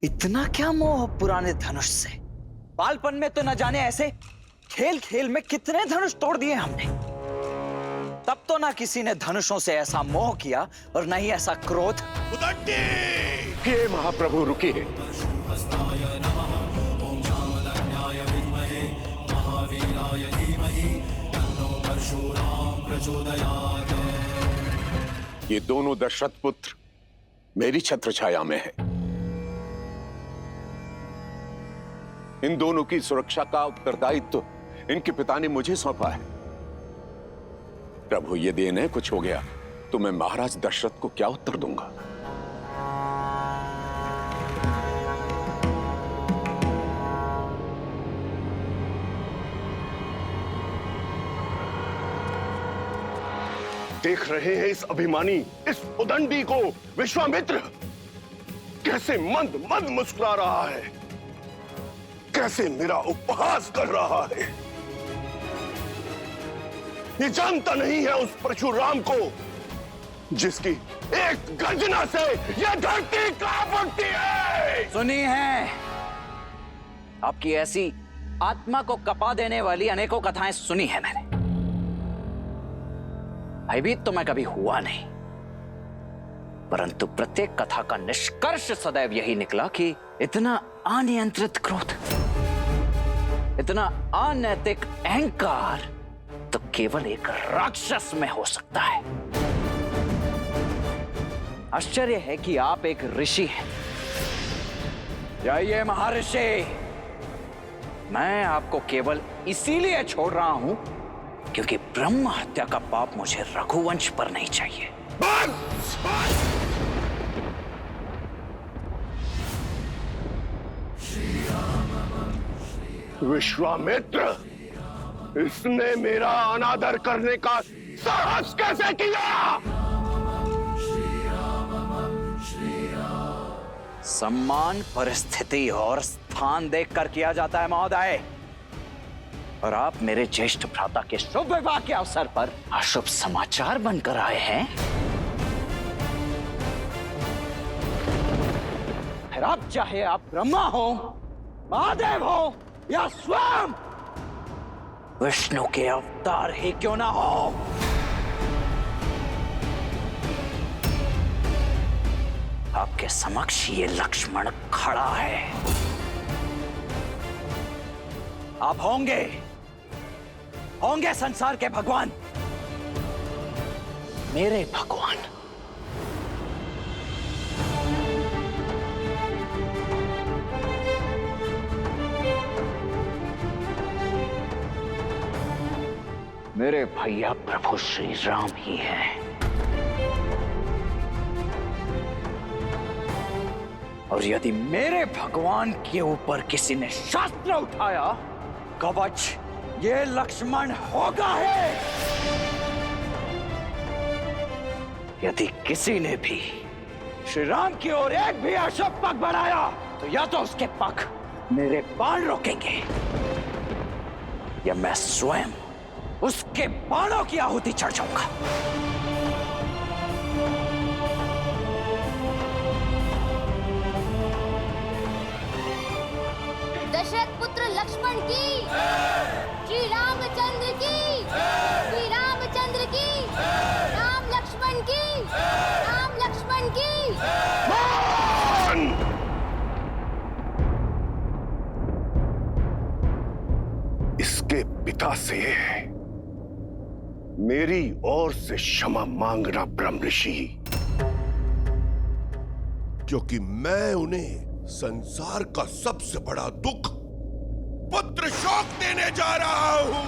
इतना क्या मोह पुराने धनुष से? बालपन में तो न जाने ऐसे खेल खेल में कितने धनुष तोड़ दिए हमने। तब तो ना किसी ने धनुषों से ऐसा मोह किया और न ही ऐसा क्रोध। हे महाप्रभु रुकिए। ये दोनों दशरथ पुत्र मेरी छत्र छाया में है। इन दोनों की सुरक्षा का उत्तरदायित्व इनके पिता ने मुझे सौंपा है। प्रभु ये देन है, कुछ हो गया तो मैं महाराज दशरथ को क्या उत्तर दूंगा? देख रहे हैं इस अभिमानी, इस उदंडी को विश्वामित्र कैसे मंद मंद मुस्कुरा रहा है, कैसे मेरा उपहास कर रहा है। ये जानता नहीं है उस परशुराम को जिसकी एक गर्जना से यह धरती कांप उठती है। सुनी है आपकी ऐसी आत्मा को कपा देने वाली अनेकों कथाएं सुनी है मैंने। भयभीत तो मैं कभी हुआ नहीं, परंतु प्रत्येक कथा का निष्कर्ष सदैव यही निकला कि इतना अनियंत्रित क्रोध, इतना अनैतिक अहंकार तो केवल एक राक्षस में हो सकता है। आश्चर्य है कि आप एक ऋषि हैं। जाइए महर्षि, मैं आपको केवल इसीलिए छोड़ रहा हूं क्योंकि ब्रह्म हत्या का पाप मुझे रघुवंश पर नहीं चाहिए। विश्वामित्र, इसने मेरा अनादर करने का साहस कैसे किया? सम्मान परिस्थिति और स्थान देखकर किया जाता है महोदय, और आप मेरे ज्येष्ठ भ्राता के शुभ विवाह के अवसर पर अशुभ समाचार बनकर आए हैं। फिर आप चाहे आप ब्रह्मा हो, महादेव हो या स्वयं विष्णु के अवतार ही क्यों ना हो, आपके समक्ष ये लक्ष्मण खड़ा है। आप होंगे संसार के भगवान, मेरे भगवान। मेरे भैया प्रभु श्री राम ही हैं। और यदि मेरे भगवान के ऊपर किसी ने शास्त्र उठाया, कवच ये लक्ष्मण होगा है। यदि किसी ने भी श्री राम की ओर एक भी अशुभ पग बढ़ाया तो या तो उसके पग मेरे बाण रोकेंगे या मैं स्वयं उसके बाणों की आहुति चढ़ जाऊंगा। दशरथ पुत्र लक्ष्मण की, श्री रामचंद्र की, श्री रामचंद्र की, राम लक्ष्मण की, राम लक्ष्मण की। इसके पिता से मेरी ओर से क्षमा मांगना ब्रह्म ऋषि, क्योंकि मैं उन्हें संसार का सबसे बड़ा दुख पुत्र शोक देने जा रहा हूं।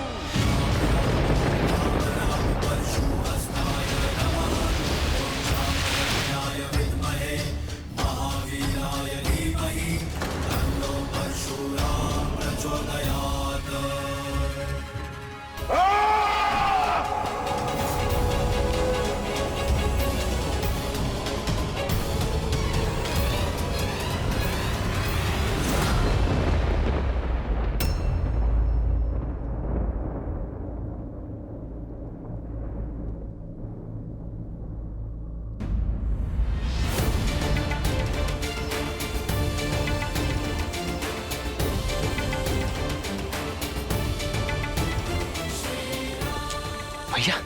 भैया।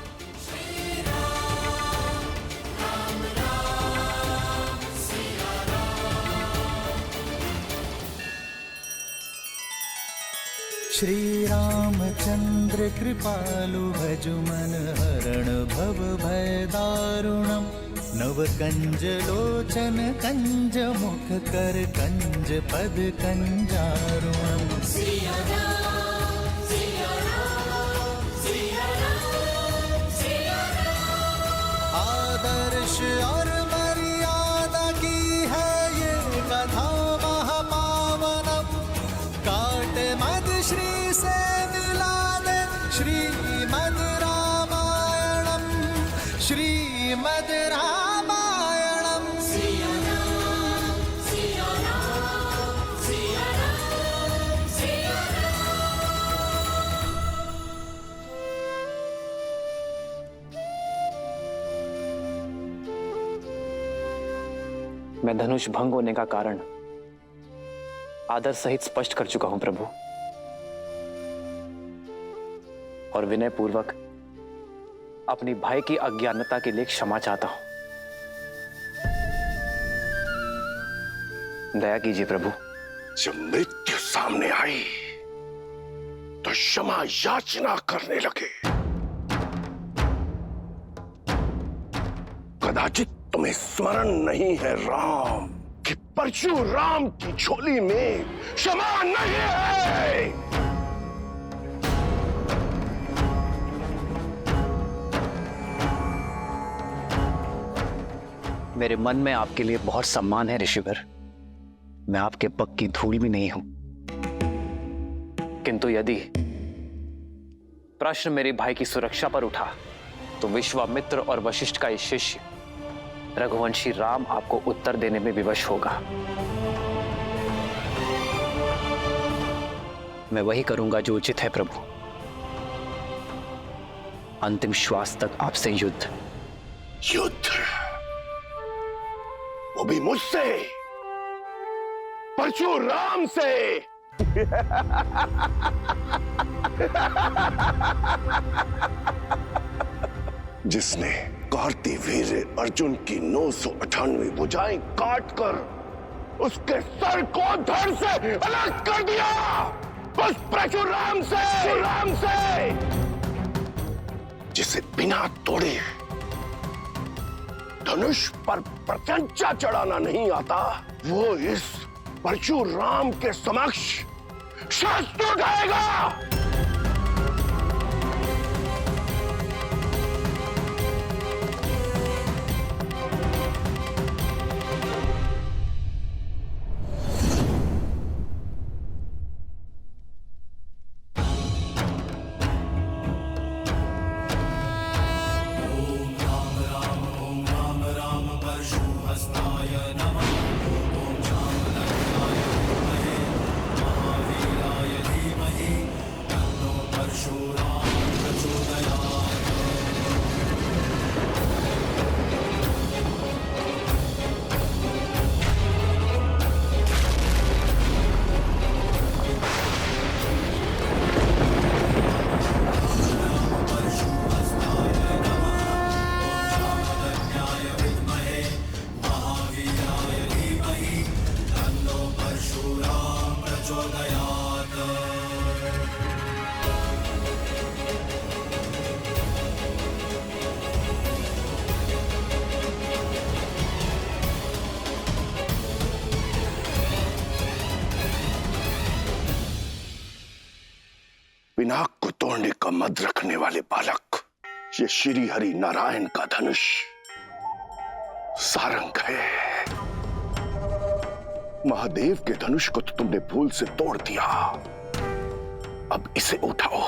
श्री रामचंद्र कृपालु भजुमन हरण भव भय दारुणम नव कंज लोचन कंज मुख कर कंज पद कंजारुणम। आदर्श और मर्यादा की है ये कथा महापावनम। काट मद श्री से मिला दे श्रीमद रामायणम श्रीमद रामायणम। मैं धनुष भंग होने का कारण आदर सहित स्पष्ट कर चुका हूं प्रभु, और विनय पूर्वक अपनी भाई की अज्ञानता के लिए क्षमा चाहता हूं। दया कीजिए प्रभु। जब मृत्यु सामने आई तो क्षमा याचना करने लगे। कदाचित तुम्हें स्मरण नहीं है राम कि परशुराम की झोली में क्षमा नहीं है। मेरे मन में आपके लिए बहुत सम्मान है ऋषिवर। मैं आपके पग की धूल भी नहीं हूं, किंतु यदि प्रश्न मेरे भाई की सुरक्षा पर उठा तो विश्वामित्र और वशिष्ठ का ये शिष्य रघुवंशी राम आपको उत्तर देने में विवश होगा। मैं वही करूंगा जो उचित है प्रभु। अंतिम श्वास तक आपसे युद्ध। युद्ध? वो भी मुझसे, परशुराम से। जिसने कार्तिवीर्य अर्जुन की 998 भुजाएं काटकर उसके सर को धड़ से अलग कर दिया, उस परशुराम से जिसे बिना तोड़े धनुष पर प्रत्यंचा चढ़ाना नहीं आता, वो इस परशुराम के समक्ष शस्त्र उठाएगा। पिनाक को तोड़ने का मद रखने वाले बालक, ये श्री हरि नारायण का धनुष सारंग है। महादेव के धनुष को तो तुमने भूल से तोड़ दिया। अब इसे उठाओ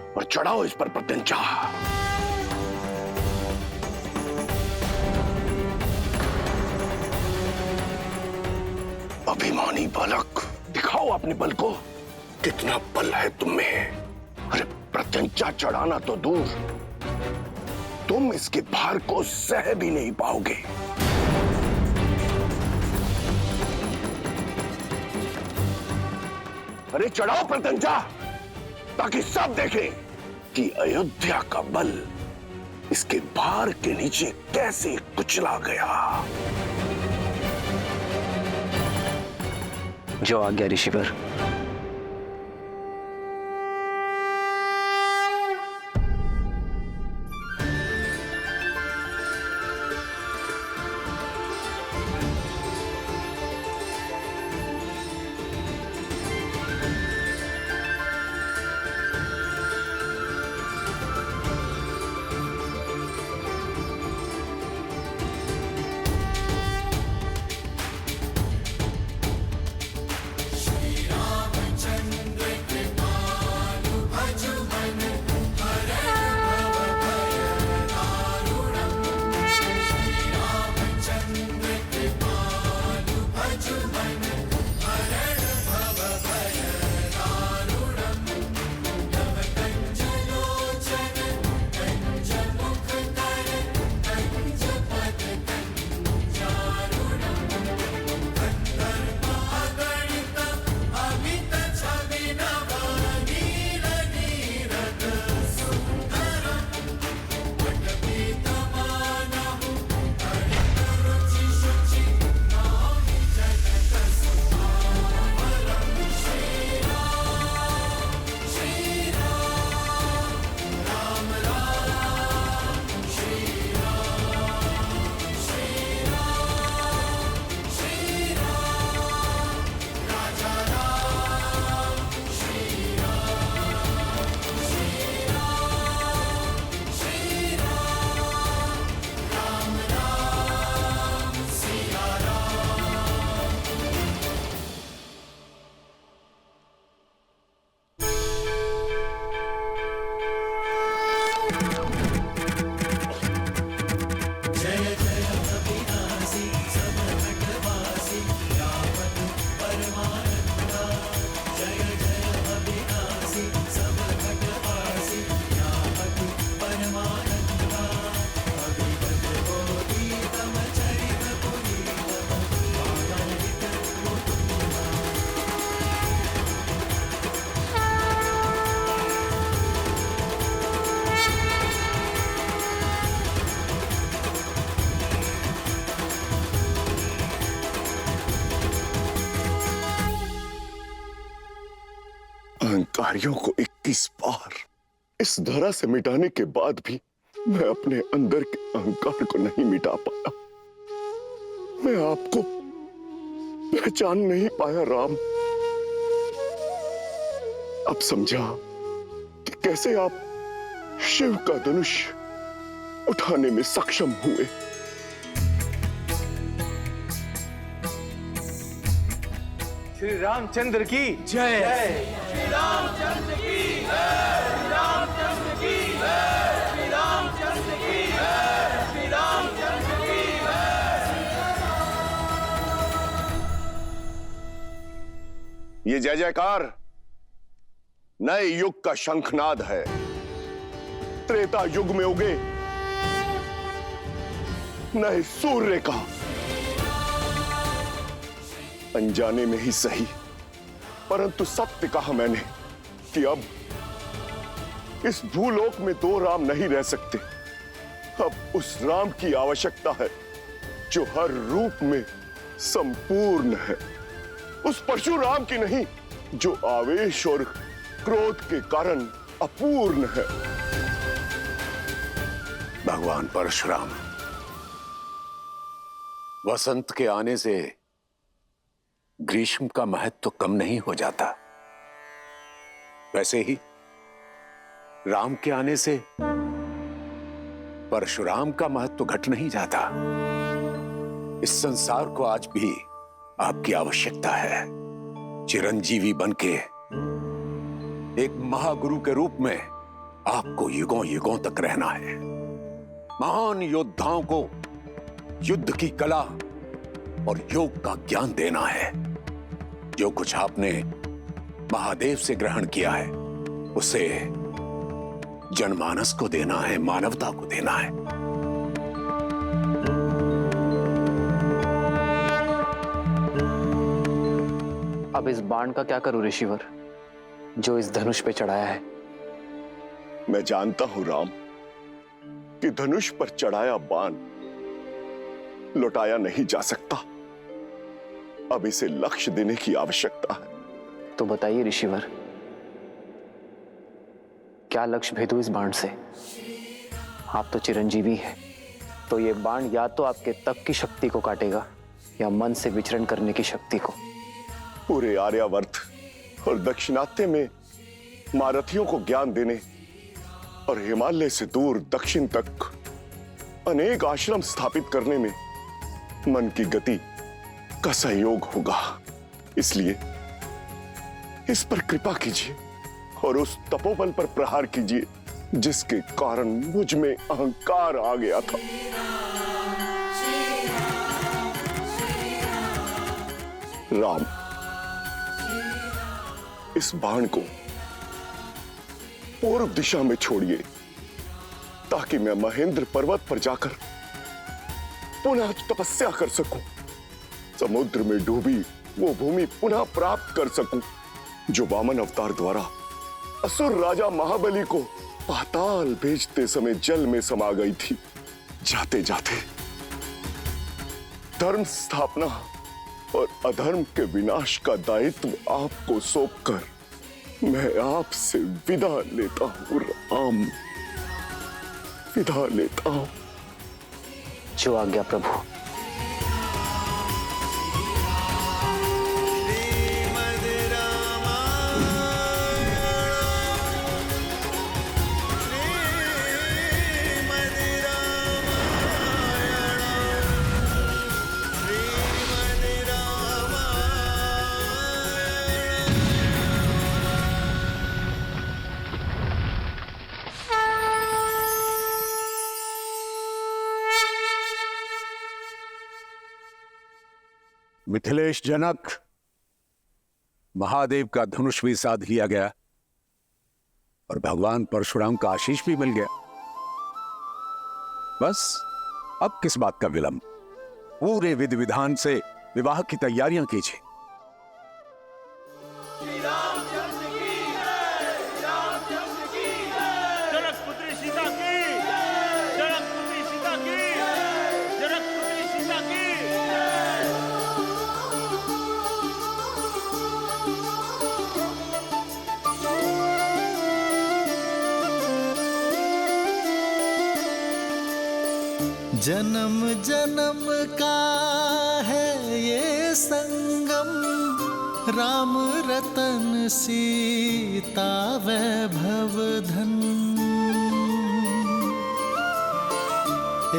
और चढ़ाओ इस पर प्रत्यंचा। अभिमानी बालक, दिखाओ अपने बल को, कितना बल है तुम में। अरे प्रत्यंचा चढ़ाना तो दूर, तुम इसके भार को सह भी नहीं पाओगे। अरे चढ़ाओ प्रत्यंचा, ताकि सब देखें कि अयोध्या का बल इसके भार के नीचे कैसे कुचला गया। जो आज्ञा ऋषिवर। अहंकारियों को 21 बार इस धरा से मिटाने के बाद भी मैं अपने अंदर के अहंकार को नहीं मिटा पाया। मैं आपको पहचान नहीं पाया राम। अब समझा कि कैसे आप शिव का धनुष उठाने में सक्षम हुए। श्री रामचंद्र की जय। श्री रामचंद्र की जय। श्री रामचंद्र की जय। श्री रामचंद्र की जय। श्री रामचंद्र की जय। ये जय जयकार नए युग का शंखनाद है। त्रेता युग में उगे नए सूर्य का। अनजाने में ही सही, परंतु सत्य कहा मैंने कि अब इस भूलोक में दो राम नहीं रह सकते। अब उस राम की आवश्यकता है जो हर रूप में संपूर्ण है। उस परशुराम की नहीं जो आवेश और क्रोध के कारण अपूर्ण है। भगवान परशुराम, वसंत के आने से ग्रीष्म का महत्व तो कम नहीं हो जाता, वैसे ही राम के आने से परशुराम का महत्व तो घट नहीं जाता। इस संसार को आज भी आपकी आवश्यकता है। चिरंजीवी बनके एक महागुरु के रूप में आपको युगों युगों तक रहना है। महान योद्धाओं को युद्ध की कला और योग का ज्ञान देना है। जो कुछ आपने महादेव से ग्रहण किया है उसे जनमानस को देना है, मानवता को देना है। अब इस बाण का क्या करूं ऋषिवर, जो इस धनुष पे चढ़ाया है? मैं जानता हूं राम कि धनुष पर चढ़ाया बाण लौटाया नहीं जा सकता। अब इसे लक्ष्य देने की आवश्यकता है। तो बताइए ऋषिवर, क्या लक्ष्य भेदू इस बाण से? आप तो चिरंजीवी हैं, तो ये बाण या तो आपके तप की शक्ति को काटेगा या मन से विचरण करने की शक्ति को। पूरे आर्यावर्त और दक्षिणात्य में महारथियों को ज्ञान देने और हिमालय से दूर दक्षिण तक अनेक आश्रम स्थापित करने में मन की गति का सहयोग होगा। इसलिए इस पर कृपा कीजिए और उस तपोबल पर प्रहार कीजिए जिसके कारण मुझ में अहंकार आ गया था। राम, इस बाण को पूर्व दिशा में छोड़िए ताकि मैं महेंद्र पर्वत पर जाकर पुनः तपस्या कर सकूं, समुद्र में डूबी वो भूमि पुनः प्राप्त कर सकूं जो वामन अवतार द्वारा असुर राजा महाबली को पाताल भेजते समय जल में समा गई थी। जाते जाते धर्म स्थापना और अधर्म के विनाश का दायित्व आपको सौंपकर मैं आपसे विदा लेता हूं राम, विदा लेता हूं। जो आज्ञा प्रभु। मिथिलेश जनक, महादेव का धनुष भी साध लिया गया और भगवान परशुराम का आशीष भी मिल गया। बस अब किस बात का विलंब? पूरे विधि विधान से विवाह की तैयारियां कीजिए। जनकपुत्री सीता की, जनकपुत्री सीता की, जनकपुत्री सीता की। जन्म जन्म का है ये संगम, राम रतन सीता वैभव धन।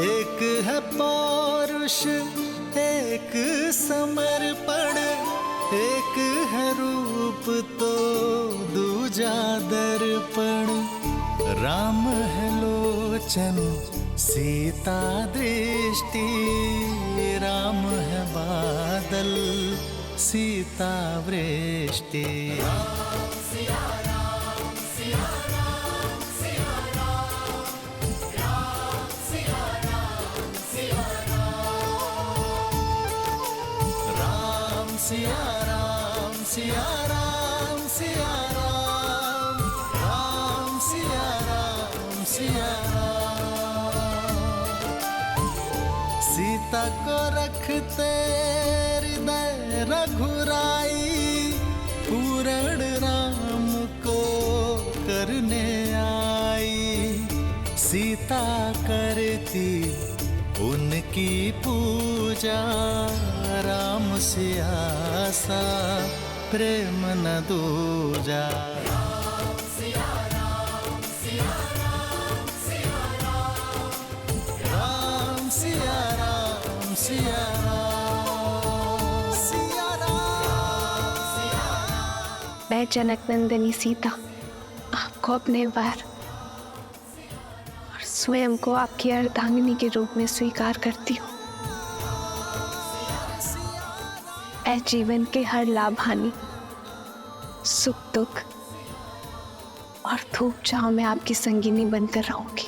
एक है पौरुष एक समर्पण, एक है रूप तो दूजा दर्पण। राम है लोचन सीता दृष्टि, राम है बादल सीता वृष्टि। राम सिया राम सिया राम सिया राम, राम सिया राम सिया राम। सीता को रखते हृदय रघुराई, पूर्ण राम को करने आई। सीता करती उनकी पूजा, राम से आसा प्रेम न दूजा। राम सिया राम सिया राम सिया राम, राम सिया राम सिया राम सिया राम। मैं जनक नंदिनी सीता आपको अपने बार और स्वयं को आपकी अर्धांगिनी के रूप में स्वीकार करती हूँ। मैं जीवन के हर लाभ हानि, सुख दुख और धूप छांव में आपकी संगिनी बनकर रहूंगी।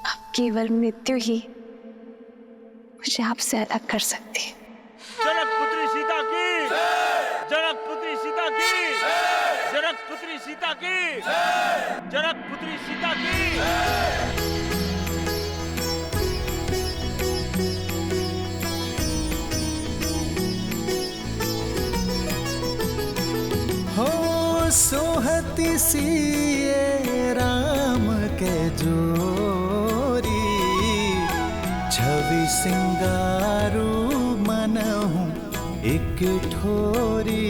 अब केवल मृत्यु ही मुझे आपसे अलग कर सकती है। जनकपुत्री सीता की, जनकपुत्री सीता की, जनकपुत्री सीता की, जनक पुत्री सीता की। हो सोहती सिए राम के जोरी, छवि सिंगारू मनहु एक ठोरी।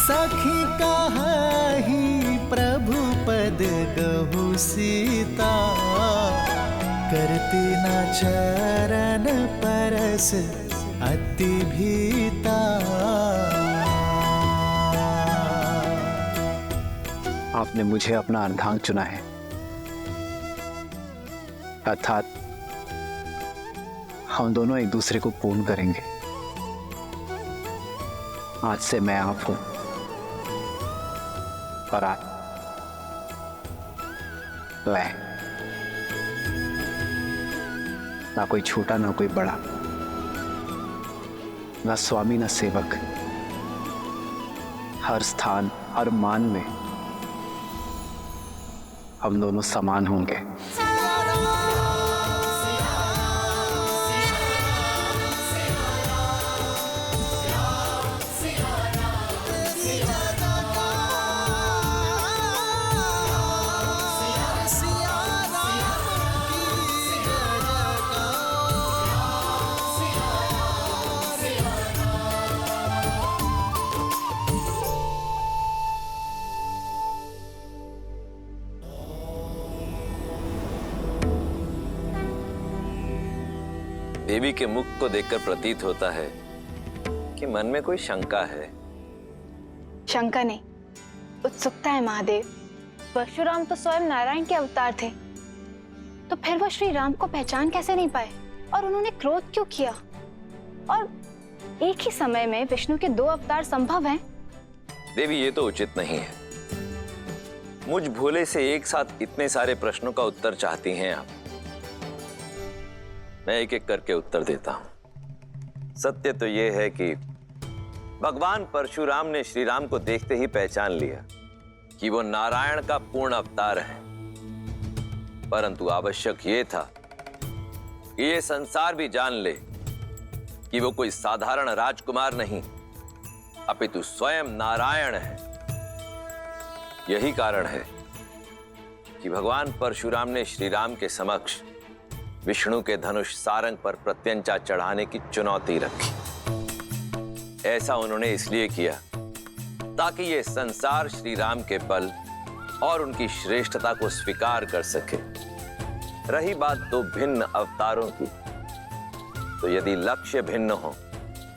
सखी कहाही प्रभु पद कहु सीता, करती न चरण परस अति भीता। आपने मुझे अपना अर्धांग चुना है, अर्थात हम दोनों एक दूसरे को पूर्ण करेंगे। आज से मैं आप हूं और आप मैं, ना कोई छोटा ना कोई बड़ा, ना स्वामी ना सेवक। हर स्थान हर मान में हम दोनों समान होंगे। देवी के मुख को देखकर प्रतीत होता है कि मन में कोई शंका है। शंका नहीं, उत्सुकता है महादेव। परशुराम तो स्वयं नारायण के अवतार थे, तो फिर वो श्री राम को पहचान कैसे नहीं पाए और उन्होंने क्रोध क्यों किया? और एक ही समय में विष्णु के 2 अवतार संभव हैं? देवी, ये तो उचित नहीं है। मुझ भोले से एक साथ इतने सारे प्रश्नों का उत्तर चाहती हैं आप। मैं एक एक करके उत्तर देता हूं। सत्य तो यह है कि भगवान परशुराम ने श्री राम को देखते ही पहचान लिया कि वो नारायण का पूर्ण अवतार है, परंतु आवश्यक ये था कि ये संसार भी जान ले कि वो कोई साधारण राजकुमार नहीं, अपितु स्वयं नारायण है। यही कारण है कि भगवान परशुराम ने श्री राम के समक्ष विष्णु के धनुष सारंग पर प्रत्यंचा चढ़ाने की चुनौती रखी। ऐसा उन्होंने इसलिए किया ताकि ये संसार श्री राम के बल और उनकी श्रेष्ठता को स्वीकार कर सके। रही बात 2 भिन्न अवतारों की, तो यदि लक्ष्य भिन्न हो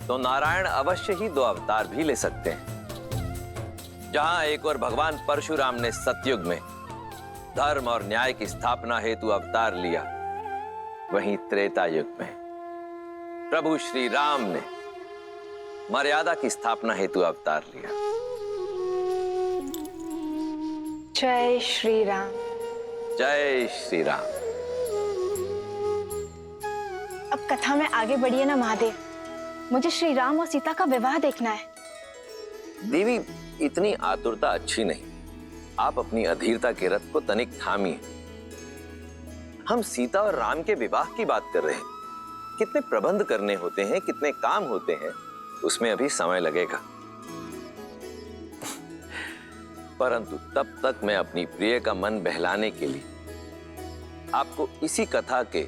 तो नारायण अवश्य ही 2 अवतार भी ले सकते हैं। जहां एक और भगवान परशुराम ने सतयुग में धर्म और न्याय की स्थापना हेतु अवतार लिया, वहीं त्रेता युग में प्रभु श्री राम ने मर्यादा की स्थापना हेतु अवतार लिया। जय श्री राम। जय श्री राम। अब कथा में आगे बढ़िए ना महादेव, मुझे श्री राम और सीता का विवाह देखना है। देवी, इतनी आतुरता अच्छी नहीं। आप अपनी अधीरता के रथ को तनिक थामिए। हम सीता और राम के विवाह की बात कर रहे हैं। कितने प्रबंध करने होते हैं, कितने काम होते हैं, उसमें अभी समय लगेगा। परंतु तब तक मैं अपनी प्रिय का मन बहलाने के लिए आपको इसी कथा के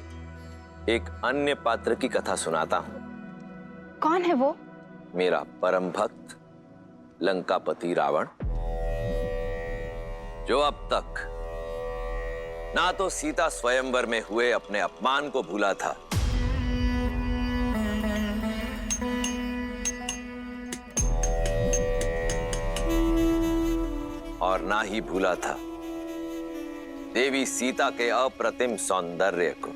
एक अन्य पात्र की कथा सुनाता हूं। कौन है वो? मेरा परम भक्त लंकापति रावण, जो अब तक ना तो सीता स्वयंवर में हुए अपने अपमान को भूला था, और ना ही भूला था देवी सीता के अप्रतिम सौंदर्य को।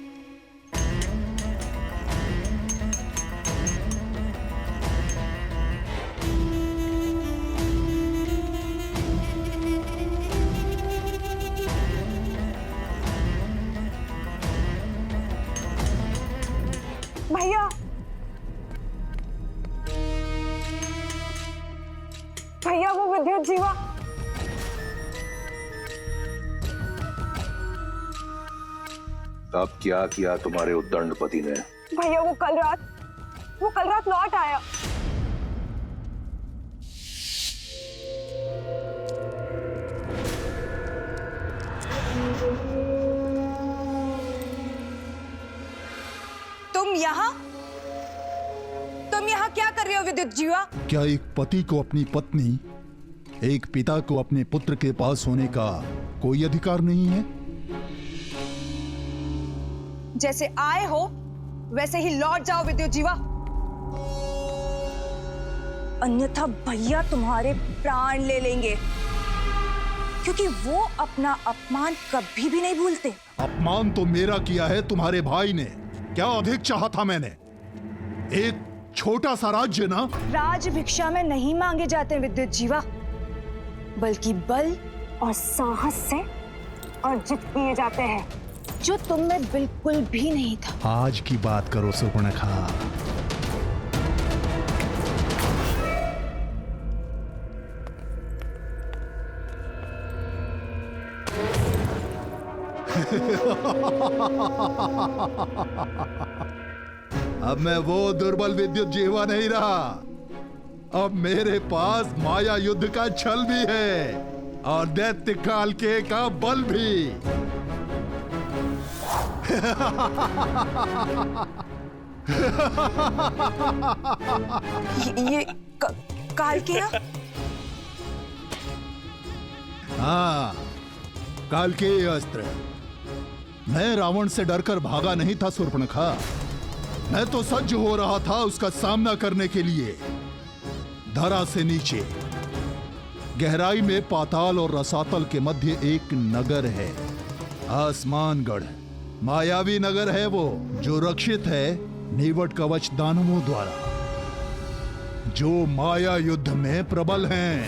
भैया, विद्युत जीवा। अब क्या किया तुम्हारे उद्दंडपति ने? भैया वो कल रात लौट आया। तुम यहाँ क्या कर रहे हो विद्युत जीवा? क्या एक पति को अपनी पत्नी, एक पिता को अपने पुत्र के पास होने का कोई अधिकार नहीं है? जैसे आए हो वैसे ही लौट जाओ विद्युत जीवा, अन्यथा भैया तुम्हारे प्राण ले लेंगे, क्योंकि वो अपना अपमान कभी भी नहीं भूलते। अपमान तो मेरा किया है तुम्हारे भाई ने। क्या अधिक चाहा था मैंने? एक छोटा सा राज्य ना। राज भिक्षा में नहीं मांगे जाते विद्युत जीवा, बल्कि बल और साहस से अर्जित किए जाते हैं, जो तुम में बिल्कुल भी नहीं था। आज की बात करो सुपर्णखा। अब मैं वो दुर्बल विद्युत जीवा नहीं रहा। अब मेरे पास माया युद्ध का छल भी है और दैत्य काल के का बल भी। ये काल के? हाँ, काल के अस्त्र। मैं रावण से डरकर भागा नहीं था शूर्पणखा। मैं तो सज्ज हो रहा था उसका सामना करने के लिए। धरा से नीचे गहराई में पाताल और रसातल के मध्य एक नगर है, आसमानगढ़। मायावी नगर है वो, जो रक्षित है नीवट कवच दानवों द्वारा, जो माया युद्ध में प्रबल हैं।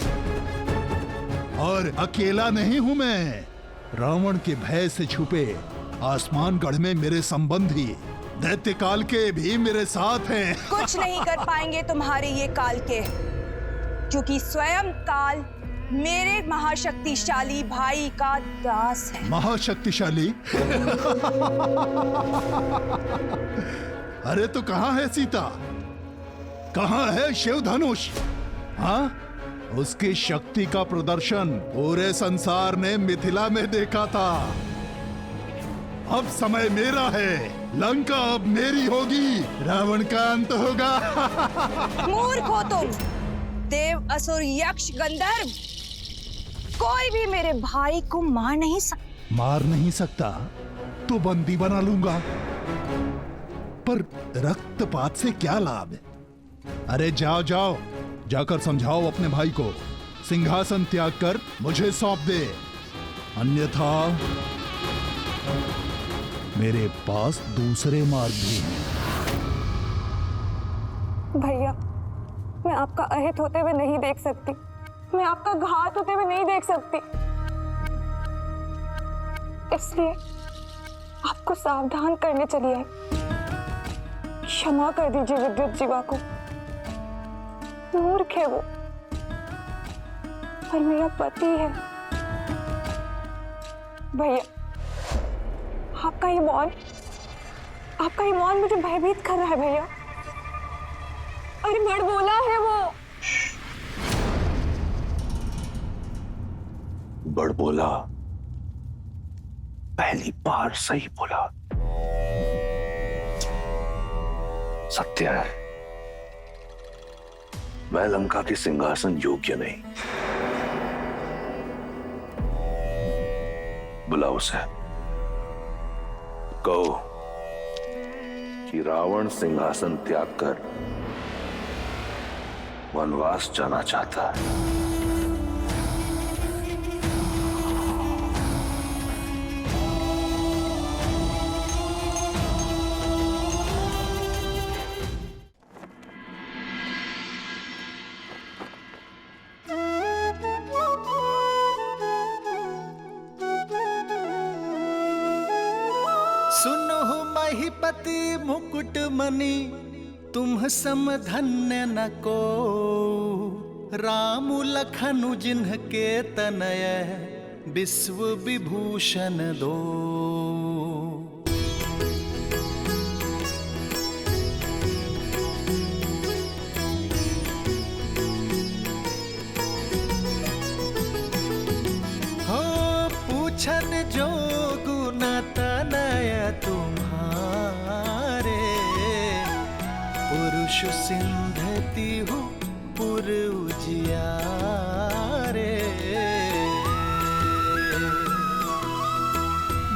और अकेला नहीं हूं मैं। रावण के भय से छुपे आसमानगढ़ में मेरे संबंधी दैत्य काल के भी मेरे साथ हैं। कुछ नहीं कर पाएंगे तुम्हारे ये काल के, क्योंकि स्वयं काल मेरे महाशक्तिशाली भाई का दास है। महाशक्तिशाली? अरे तो कहां है सीता? कहां है शिव धनुष? हाँ, उसकी शक्ति का प्रदर्शन पूरे संसार ने मिथिला में देखा था। अब समय मेरा है। लंका अब मेरी होगी, रावण का अंत होगा। मूर्ख हो तुम। देव, असुर, यक्ष, गंधर्व, कोई भी मेरे भाई को मार नहीं सकता। मार नहीं सकता तो बंदी बना लूंगा, पर रक्तपात से क्या लाभ? अरे जाओ जाओ, जाकर समझाओ अपने भाई को सिंहासन त्याग कर मुझे सौंप दे, अन्यथा मेरे पास दूसरे मार्ग भी हैं। भैया, मैं आपका अहित होते हुए नहीं देख सकती। मैं आपका घात होते हुए नहीं देख सकती। इसलिए आपको सावधान करने चली आई। क्षमा कर दीजिए विद्युत जीवा को। मूर्ख है वो, और मेरा पति है। भैया, आपका ये मौन मुझे भयभीत कर रहा है भैया। अरे बड़बोला है वो। बड़बोला? पहली बार सही बोला। सत्य है, मैं लंका के सिंहासन योग्य नहीं। बुलाओ उसे, कहो कि रावण सिंहासन त्याग कर वनवास जाना चाहता है। सुनो महिपति मुकुट मणि, तुम सम धन्य न को। राम लखनु जिन्हके तनय विश्व विभूषण दो। हो पूछन जो गुण तनय तुम्हारे, पुरुष सिंधति हो पुर उजियारे।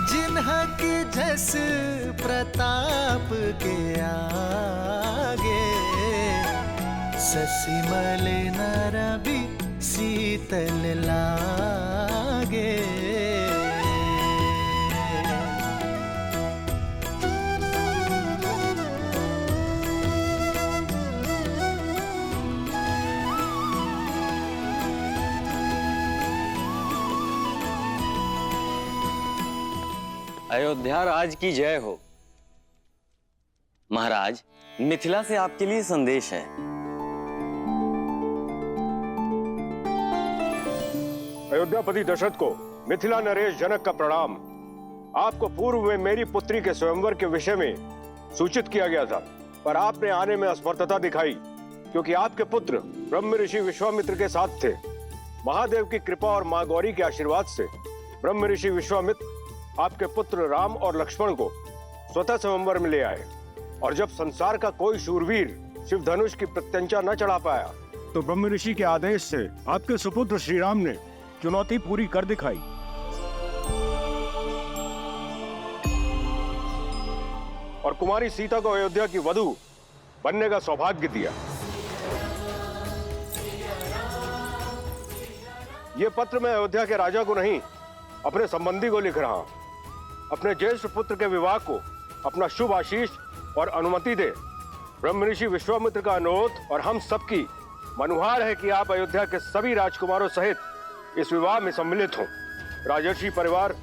जिन्ह के जस प्रताप के आगे, ससिमल नर भी शीतल लागे। अयोध्या राज की जय हो। महाराज, मिथिला से आपके लिए संदेश है। अयोध्यापति दशरथ को मिथिला नरेश जनक का प्रणाम। आपको पूर्व में मेरी पुत्री के स्वयंवर के विषय में सूचित किया गया था, पर आपने आने में असमर्थता दिखाई, क्योंकि आपके पुत्र ब्रह्म ऋषि विश्वामित्र के साथ थे। महादेव की कृपा और मां गौरी के आशीर्वाद से ब्रह्म ऋषि विश्वामित्र आपके पुत्र राम और लक्ष्मण को स्वतः स्वयंवर में ले आए, और जब संसार का कोई शूरवीर शिव धनुष की प्रत्यंचा न चढ़ा पाया, तो ब्रह्म ऋषि के आदेश से आपके सुपुत्र श्री राम ने चुनौती पूरी कर दिखाई। और कुमारी सीता को अयोध्या की वधू बनने का सौभाग्य दिया। ये पत्र मैं अयोध्या के राजा को नहीं, अपने संबंधी को लिख रहा हूं। अपने ज्येष्ठ पुत्र के विवाह को अपना शुभ आशीष और अनुमति दे। ब्रह्म ऋषि विश्वामित्र का अनुरोध और हम सबकी मनुहार है कि आप अयोध्या के सभी राजकुमारों सहित इस विवाह में सम्मिलित हों। राजर्षि परिवार,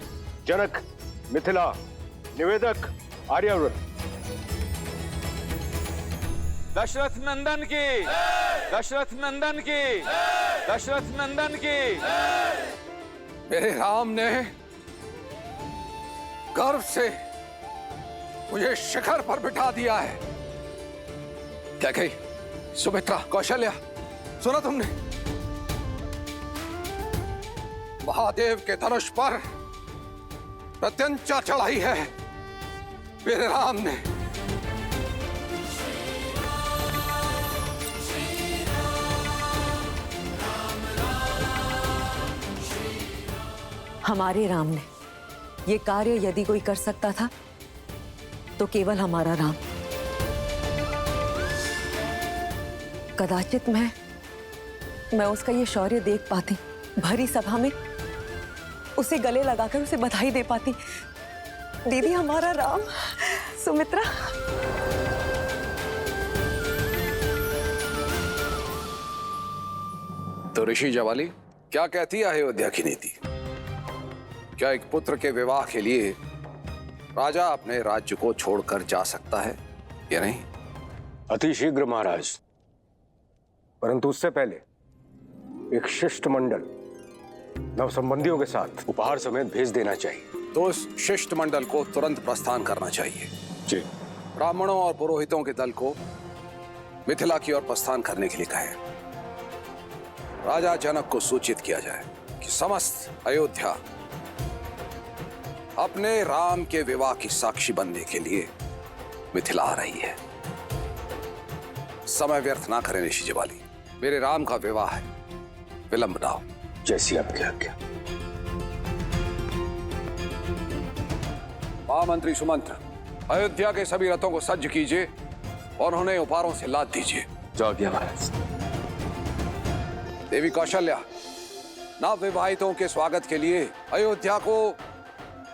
जनक, मिथिला, निवेदक, आर्यावर्त। दशरथ नंदन की, दशरथ नंदन की, दशरथ नंदन की। मेरे राम ने गर्व से मुझे शिखर पर बिठा दिया है। क्या कही सुमित्रा, कौशल्या, सुना तुमने? महादेव के धनुष पर प्रत्यंचा चढ़ाई है मेरे राम ने। हमारे राम ने ये कार्य यदि कोई कर सकता था तो केवल हमारा राम। कदाचित मैं उसका ये शौर्य देख पाती, भरी सभा में उसे गले लगाकर उसे बधाई दे पाती। दीदी, हमारा राम। सुमित्रा, तो ऋषि जवाली, क्या कहती है अयोध्या की नीति? क्या एक पुत्र के विवाह के लिए राजा अपने राज्य को छोड़कर जा सकता है या नहीं? अति शीघ्र महाराज, परंतु उससे पहले एक शिष्टमंडल नव संबंधियों के साथ उपहार समेत भेज देना चाहिए। तो उस शिष्टमंडल को तुरंत प्रस्थान करना चाहिए। जी। ब्राह्मणों और पुरोहितों के दल को मिथिला की ओर प्रस्थान करने के लिए कहें। राजा जनक को सूचित किया जाए कि समस्त अयोध्या अपने राम के विवाह की साक्षी बनने के लिए मिथिला आ रही है। समय व्यर्थ ना करें ऋषि जवाली, मेरे राम का विवाह है, विलंब ना हो। जैसी आपकी आज्ञा। महामंत्री सुमंत्र, अयोध्या के सभी रथों को सज्ज कीजिए और उन्हें उपहारों से लाद दीजिए। जय महाराज। देवी कौशल्या, नव विवाहितों के स्वागत के लिए अयोध्या को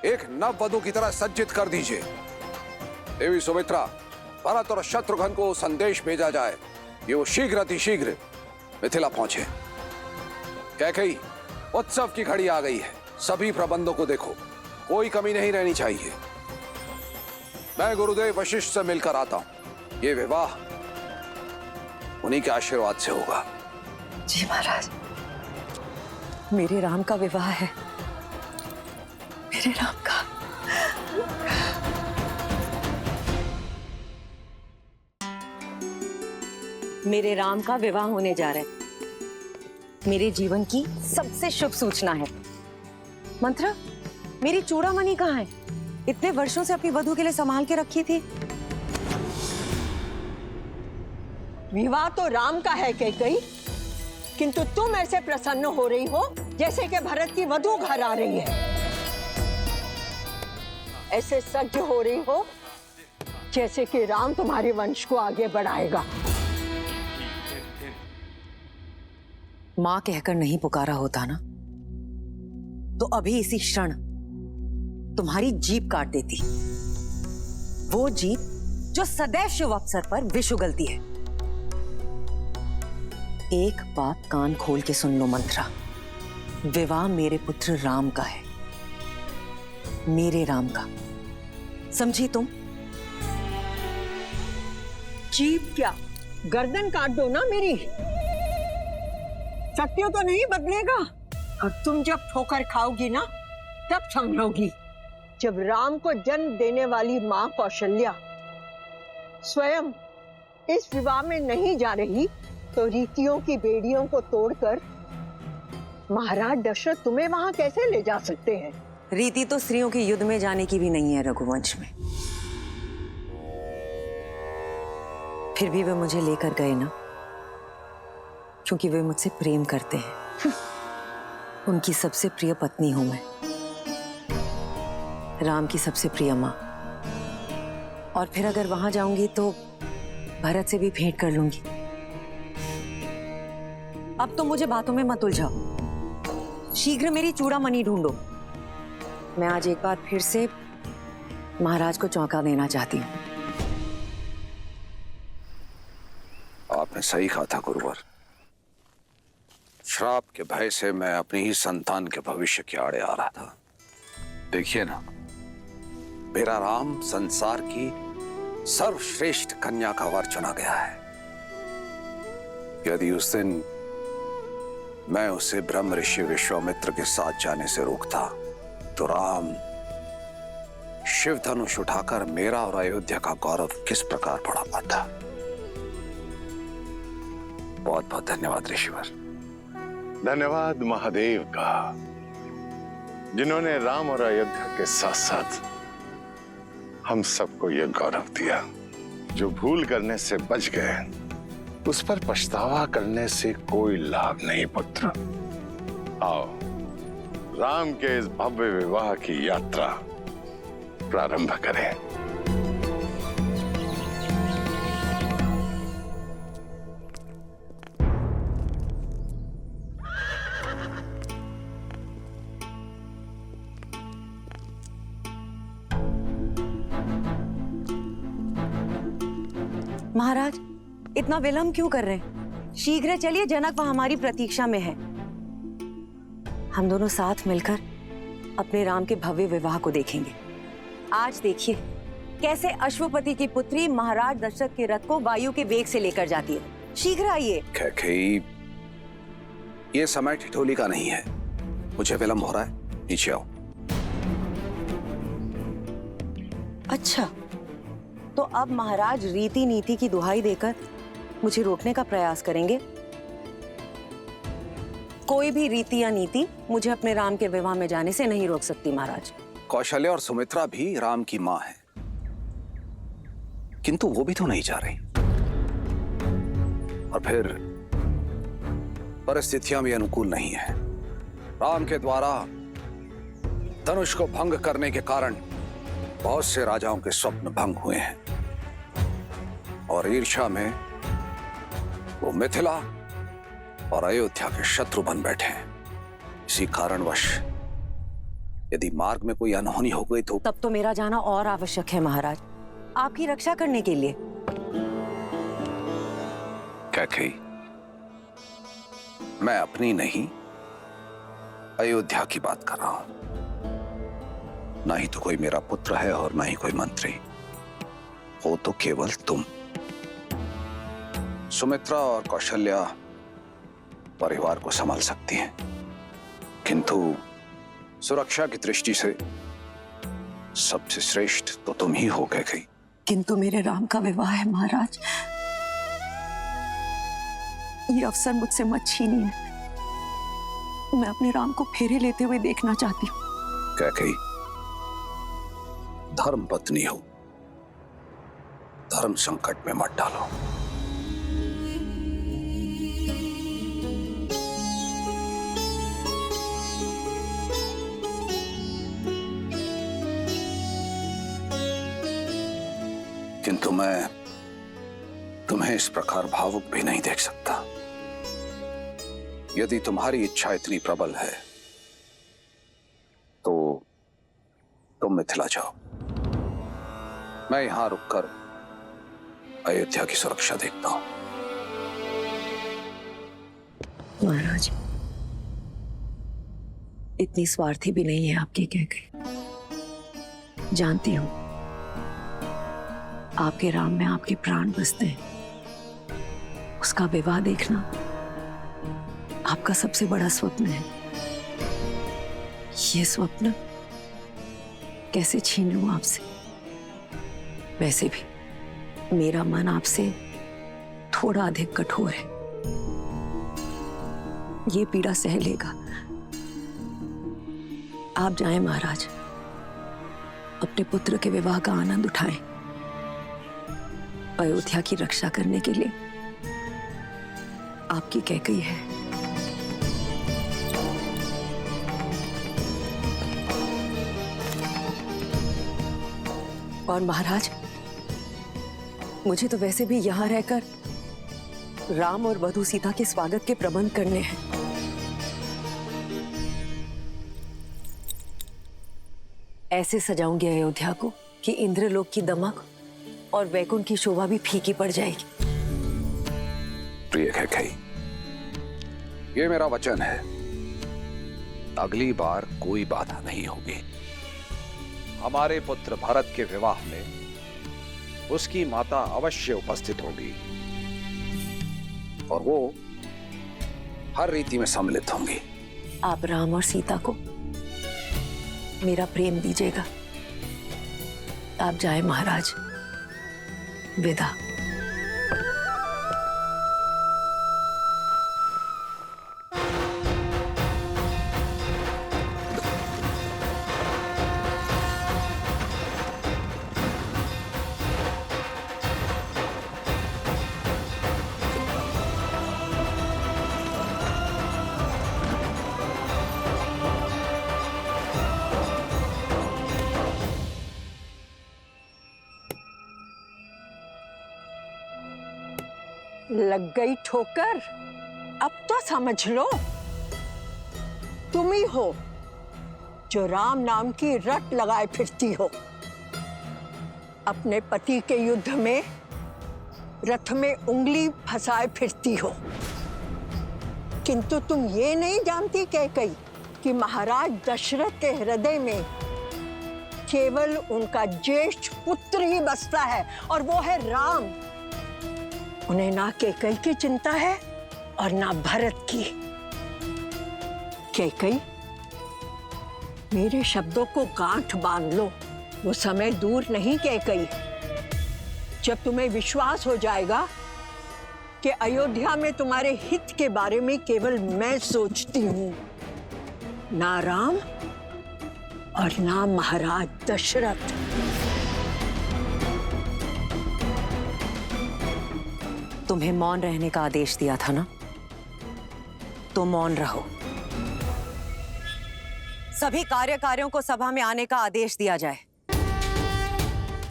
एक नव वधू की तरह सज्जित कर दीजिए। देवी सुमित्रा, भरत और शत्रुघ्न को संदेश भेजा जाए कि वो शीघ्र अतिशीघ्र मिथिला पहुंचे। कैकेयी, उत्सव की घड़ी आ गई है, सभी प्रबंधों को देखो, कोई कमी नहीं रहनी चाहिए। मैं गुरुदेव वशिष्ठ से मिलकर आता हूं। ये विवाह उन्हीं के आशीर्वाद से होगा। जी महाराज, मेरे राम का विवाह है, मेरे राम का। मेरे राम का विवाह होने जा रहा है। मेरे जीवन की सबसे शुभ सूचना है। मंत्रा, मेरी चूड़ामणि कहाँ है? इतने वर्षों से अपनी वधू के लिए संभाल के रखी थी। विवाह तो राम का है कैकेयी, किंतु तुम ऐसे प्रसन्न हो रही हो जैसे कि भरत की वधू घर आ रही है। ऐसे सज्ज हो रही हो जैसे कि राम तुम्हारे वंश को आगे बढ़ाएगा। मां कहकर नहीं पुकारा होता ना, तो अभी इसी क्षण तुम्हारी जीभ काट देती। वो जीभ जो सदैव शुभ अवसर पर विष उगलती है। एक बात कान खोल के सुन लो मंत्रा, विवाह मेरे पुत्र राम का है, मेरे राम का, समझी तुम? जीभ क्या, गर्दन काट दो ना मेरी। सत्य तो नहीं बदलेगा, और तुम जब ठोकर खाओगी ना तब समझोगी। जब राम को जन्म देने वाली मां कौशल्या स्वयं इस विवाह में नहीं जा रही, तो रीतियों की बेड़ियों को तोड़कर महाराज दशरथ तुम्हें वहां कैसे ले जा सकते हैं? रीति तो स्त्रियों के युद्ध में जाने की भी नहीं है रघुवंश में। फिर भी वे मुझे लेकर गए ना, क्योंकि वे मुझसे प्रेम करते हैं। उनकी सबसे प्रिय पत्नी हूं मैं, राम की सबसे प्रिय मां। और फिर अगर वहां जाऊंगी तो भरत से भी भेंट कर लूंगी। अब तो मुझे बातों में मत उलझाओ, शीघ्र मेरी चूड़ामणि ढूंढो। मैं आज एक बार फिर से महाराज को चौंका देना चाहती हूँ। आपने सही कहा था गुरुवर। श्राप के भय से मैं अपनी ही संतान के भविष्य के आड़े आ रहा था। देखिए ना, मेरा राम संसार की सर्वश्रेष्ठ कन्या का वर चुना गया है। यदि उस दिन मैं उसे ब्रह्म ऋषि विश्वामित्र के साथ जाने से रोकता, तो राम शिव धनुष उठाकर मेरा और अयोध्या का गौरव किस प्रकार बढ़ा पाता। बहुत बहुत धन्यवाद ऋषिवर। धन्यवाद महादेव का, जिन्होंने राम और अयोध्या के साथ साथ हम सबको यह गौरव दिया। जो भूल करने से बच गए, उस पर पछतावा करने से कोई लाभ नहीं पुत्र। आओ, राम के इस भव्य विवाह की यात्रा प्रारंभ करें। महाराज, इतना विलंब क्यों कर रहे हैं? शीघ्र चलिए, जनक वहां हमारी प्रतीक्षा में है। हम दोनों साथ मिलकर अपने राम के भव्य विवाह को देखेंगे। आज देखिए कैसे अश्वपति की पुत्री महाराज दशरथ के रथ को वायु के वेग से लेकर जाती है। शीघ्र आइए। कैकेयी, ये समय ठिठोली का नहीं है। मुझे विलंब हो रहा है, नीचे आओ। अच्छा, तो अब महाराज रीति नीति की दुहाई देकर मुझे रोकने का प्रयास करेंगे। कोई भी रीति या नीति मुझे अपने राम के विवाह में जाने से नहीं रोक सकती महाराज। कौशल्या और सुमित्रा भी राम की मां है, किंतु वो भी तो नहीं जा रही। और फिर परिस्थितियां भी अनुकूल नहीं है। राम के द्वारा धनुष को भंग करने के कारण बहुत से राजाओं के स्वप्न भंग हुए हैं, और ईर्ष्या में वो मिथिला और अयोध्या के शत्रु बन बैठे हैं। इसी कारणवश यदि मार्ग में कोई अनहोनी हो गई तो तब तो मेरा जाना और आवश्यक है महाराज, आपकी रक्षा करने के लिए। कैकेयी, मैं अपनी नहीं अयोध्या की बात कर रहा हूं। ना ही तो कोई मेरा पुत्र है और ना ही कोई मंत्री, हो तो केवल तुम। सुमित्रा और कौशल्या परिवार को संभाल सकती हैं, किंतु सुरक्षा की दृष्टि से सबसे श्रेष्ठ तो तुम ही हो कैकेयी। किंतु मेरे राम का विवाह है महाराज, ये अवसर मुझसे मत छीनिए। मैं अपने राम को फेरे लेते हुए देखना चाहती हूँ। कैकेयी, धर्म पत्नी हो, धर्म संकट में मत डालो। किंतु मैं तुम्हें इस प्रकार भावुक भी नहीं देख सकता। यदि तुम्हारी इच्छा इतनी प्रबल है तो तुम मिथिला जाओ, मैं यहां रुककर अयोध्या की सुरक्षा देखता हूं। महाराज, इतनी स्वार्थी भी नहीं है आपकी कैकेयी। जानती हूं आपके राम में आपके प्राण बसते हैं। उसका विवाह देखना आपका सबसे बड़ा स्वप्न है। ये स्वप्न कैसे छीन लूं आपसे? वैसे भी मेरा मन आपसे थोड़ा अधिक कठोर है, ये पीड़ा सह लेगा। आप जाएं महाराज, अपने पुत्र के विवाह का आनंद उठाएं। अयोध्या की रक्षा करने के लिए आपकी कैकेयी है। और महाराज, मुझे तो वैसे भी यहां रहकर राम और वधू सीता के स्वागत के प्रबंध करने हैं। ऐसे सजाऊंगी अयोध्या को कि इंद्रलोक की दमक और वैकुंठ की शोभा भी फीकी पड़ जाएगी। प्रिय कैकेयी, ये मेरा वचन है, अगली बार कोई बाधा नहीं होगी। हमारे पुत्र भरत के विवाह में उसकी माता अवश्य उपस्थित होगी और वो हर रीति में सम्मिलित होंगी। आप राम और सीता को मेरा प्रेम दीजिएगा। आप जाएं महाराज, विदा। लग गई ठोकर? अब तो समझ लो, तुम ही हो जो राम नाम की रट लगाए फिरती हो। अपने पति के युद्ध में रथ में उंगली फंसाए फिरती हो, किंतु तुम ये नहीं जानती कैकेयी कि महाराज दशरथ के हृदय में केवल उनका ज्येष्ठ पुत्र ही बसता है, और वो है राम। उन्हें ना कैकेयी की चिंता है और ना भरत की। कैकेयी, मेरे शब्दों को गांठ बांध लो, वो समय दूर नहीं कैकेयी जब तुम्हें विश्वास हो जाएगा कि अयोध्या में तुम्हारे हित के बारे में केवल मैं सोचती हूं, ना राम और ना महाराज दशरथ। तुम्हें मौन रहने का आदेश दिया था ना, तो मौन रहो। सभी कार्यकारियों को सभा में आने का आदेश दिया जाए।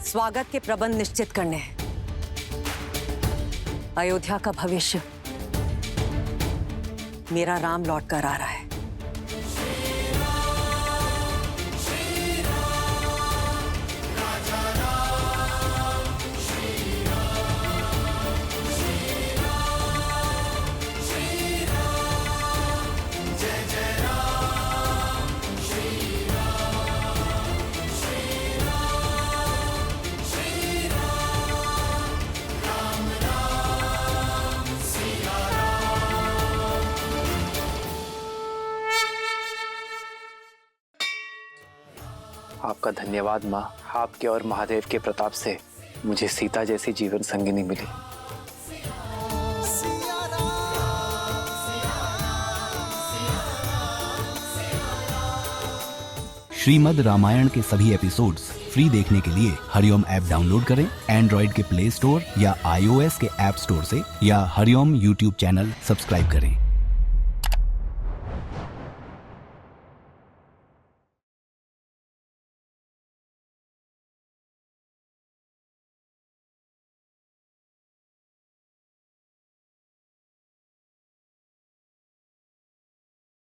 स्वागत के प्रबंध निश्चित करने हैं। अयोध्या का भविष्य मेरा राम लौट कर आ रहा है। आपका धन्यवाद माँ। आपके और महादेव के प्रताप से मुझे सीता जैसी जीवन संगिनी मिली। श्रीमद् रामायण के सभी एपिसोड्स फ्री देखने के लिए हरिओम ऐप डाउनलोड करें एंड्रॉइड के प्ले स्टोर या iOS के ऐप स्टोर से, या हरिओम यूट्यूब चैनल सब्सक्राइब करें।